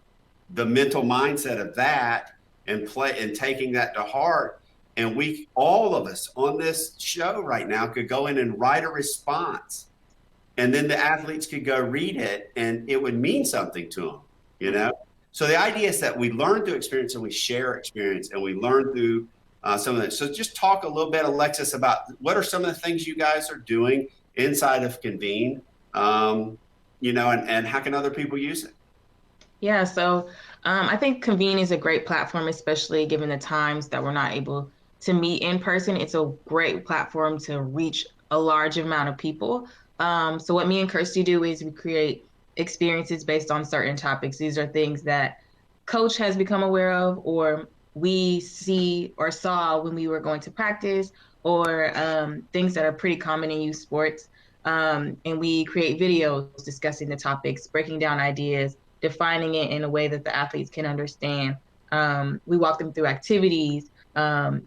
the mental mindset of that, and taking that to heart. And all of us on this show right now could go in and write a response, and then the athletes could go read it, and it would mean something to them, So the idea is that we learn through experience, and we share experience, and we learn through some of that. So just talk a little bit, Alexis, about what are some of the things you guys are doing inside of Convene, and how can other people use it? Yeah, so I think Convene is a great platform, especially given the times that we're not able to meet in person. It's a great platform to reach a large amount of people. So what me and Kirsty do is we create experiences based on certain topics. These are things that coach has become aware of, or we see or saw when we were going to practice, or things that are pretty common in youth sports. And we create videos discussing the topics, breaking down ideas, defining it in a way that the athletes can understand. We walk them through activities,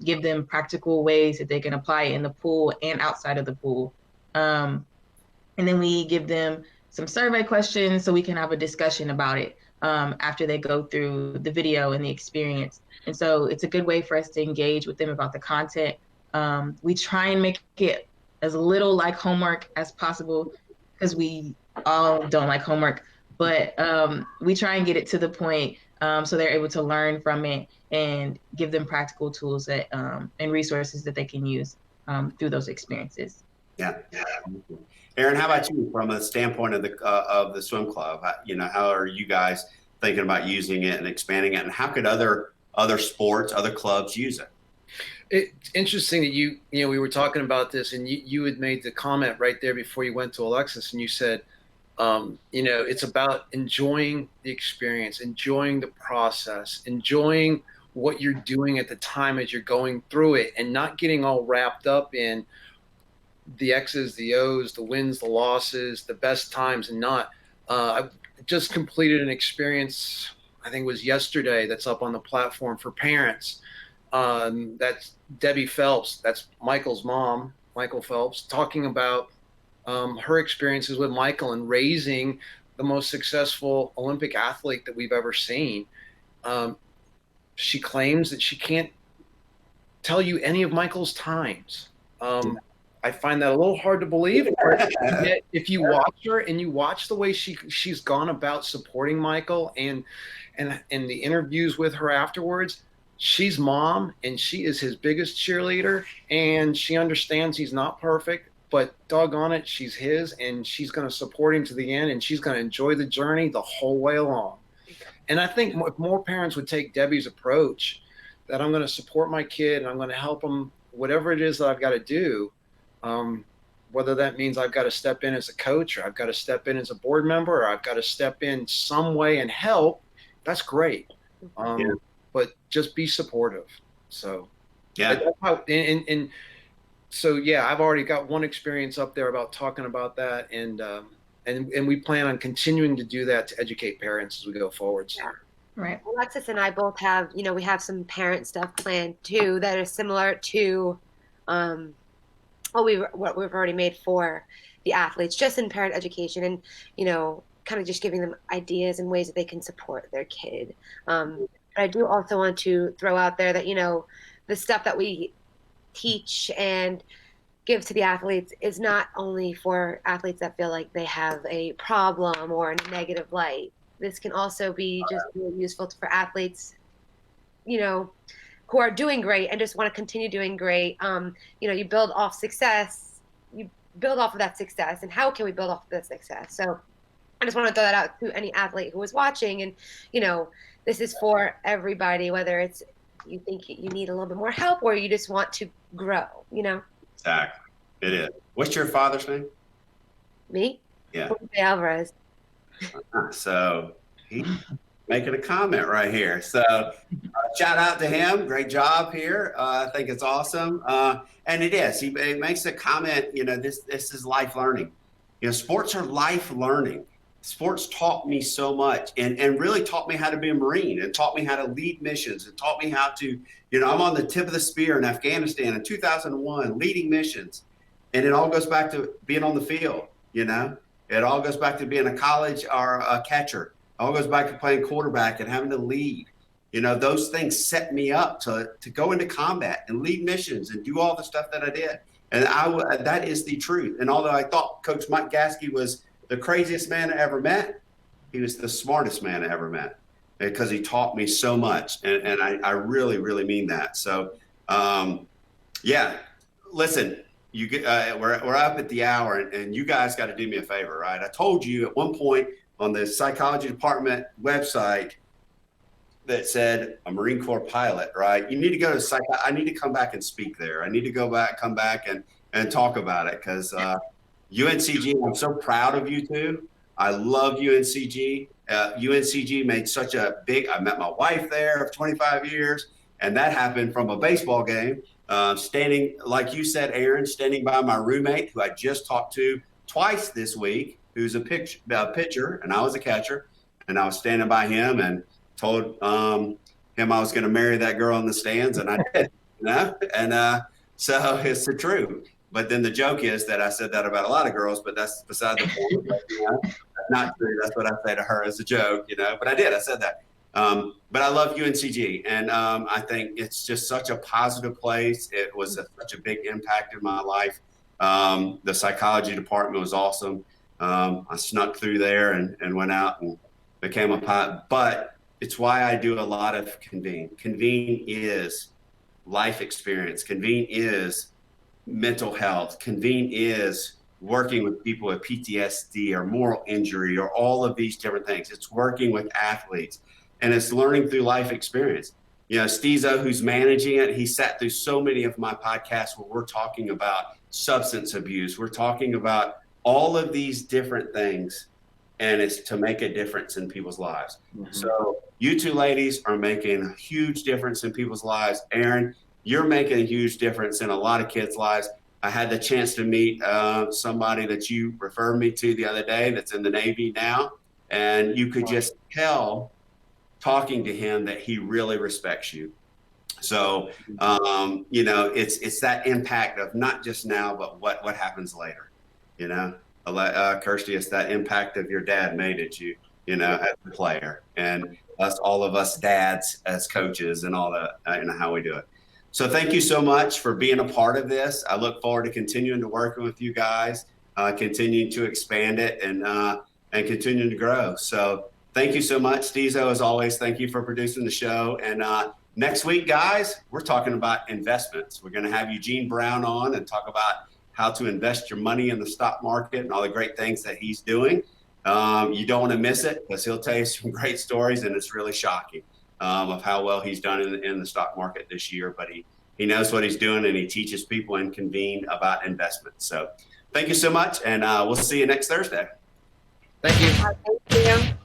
give them practical ways that they can apply it in the pool and outside of the pool. And then we give them some survey questions so we can have a discussion about it after they go through the video and the experience. And so it's a good way for us to engage with them about the content. We try and make it as little like homework as possible, because we all don't like homework, but we try and get it to the point so they're able to learn from it and give them practical tools that and resources that they can use through those experiences. Yeah. Aaron, how about you from a standpoint of the swim club? How are you guys thinking about using it and expanding it, and how could other sports, other clubs use it? It's interesting that we were talking about this, and you had made the comment right there before you went to Alexis, and you said, it's about enjoying the experience, enjoying the process, enjoying what you're doing at the time as you're going through it, and not getting all wrapped up in the X's, the O's, the wins, the losses, the best times, and not. I just completed an experience, I think it was yesterday, that's up on the platform for parents. That's Debbie Phelps, that's Michael's mom, Michael Phelps, talking about her experiences with Michael and raising the most successful Olympic athlete that we've ever seen. She claims that she can't tell you any of Michael's times. I find that a little hard to believe. Yet if you watch her and you watch the way she's gone about supporting Michael and the interviews with her afterwards, she's mom and she is his biggest cheerleader, and she understands he's not perfect, but doggone it, she's his, and she's going to support him to the end, and she's going to enjoy the journey the whole way along. And I think if more parents would take Debbie's approach, that I'm going to support my kid and I'm going to help him, whatever it is that I've got to do, whether that means I've got to step in as a coach, or I've got to step in as a board member, or I've got to step in some way and help, that's great. But just be supportive. So yeah. So yeah, I've already got one experience up there about talking about that, and we plan on continuing to do that to educate parents as we go forward. So. Yeah. Right. Alexis and I both have, we have some parent stuff planned too that are similar to what we've already made for the athletes, just in parent education, and kind of just giving them ideas and ways that they can support their kid. But I do also want to throw out there that the stuff that we teach and give to the athletes is not only for athletes that feel like they have a problem or a negative light. This can also be just really useful for athletes, who are doing great and just want to continue doing great. You build off success, you build off of that success, and how can we build off of that success? So I just want to throw that out to any athlete who is watching, and this is for everybody, whether it's you think you need a little bit more help or you just want to grow, Exactly. It is. What's your father's name? Me? Yeah. Jose Alvarez. So he's making a comment right here. So shout out to him. Great job here. I think it's awesome. And it is. He makes a comment, this is life learning. Sports are life learning. Sports taught me so much and really taught me how to be a Marine, and taught me how to lead missions, and taught me how to, I'm on the tip of the spear in Afghanistan in 2001, leading missions. And it all goes back to being on the field, It all goes back to being a college or a catcher. It all goes back to playing quarterback and having to lead. Those things set me up to go into combat and lead missions and do all the stuff that I did. And that is the truth. And although I thought Coach Mike Gasky was the craziest man I ever met, he was the smartest man I ever met, because he taught me so much. And I really, really mean that. So, yeah, listen, we're up at the hour, and you guys got to do me a favor, right? I told you at one point on the psychology department website that said a Marine Corps pilot, right? You need to go to I need to come back and speak there. I need to come back and talk about it, because UNCG, I'm so proud of you two. I love UNCG. UNCG made such a I met my wife there of 25 years, and that happened from a baseball game. Standing, like you said, Aaron, standing by my roommate, who I just talked to twice this week, who's a pitcher, and I was a catcher, and I was standing by him and told him I was going to marry that girl in the stands, and I did, and so it's the truth. But then the joke is that I said that about a lot of girls, but that's beside the point. That's not true. That's what I say to her as a joke, But I did. I said that. But I love UNCG, and I think it's just such a positive place. It was such a big impact in my life. The psychology department was awesome. I snuck through there and went out and became a pilot. But it's why I do a lot of Convene. Convene is life experience. Convene is mental health. Convene is working with people with PTSD or moral injury or all of these different things. It's working with athletes, and it's learning through life experience. Stezo, who's managing it, he sat through so many of my podcasts where we're talking about substance abuse. We're talking about all of these different things, and it's to make a difference in people's lives. Mm-hmm. So you two ladies are making a huge difference in people's lives. Aaron, you're making a huge difference in a lot of kids' lives. I had the chance to meet somebody that you referred me to the other day that's in the Navy now, and you could just tell talking to him that he really respects you. So, it's that impact of not just now, but what happens later, Kirsty, it's that impact of your dad made at you, as a player, and all of us dads as coaches and all that, how we do it. So thank you so much for being a part of this. I look forward to continuing to working with you guys, continuing to expand it and continuing to grow. So thank you so much, Stezo, as always. Thank you for producing the show. And next week, guys, we're talking about investments. We're going to have Eugene Brown on and talk about how to invest your money in the stock market and all the great things that he's doing. You don't want to miss it because he'll tell you some great stories, and it's really shocking of how well he's done in the stock market this year. But he knows what he's doing, and he teaches people in Convene about investments. So thank you so much, and we'll see you next Thursday. Thank you. Thank you.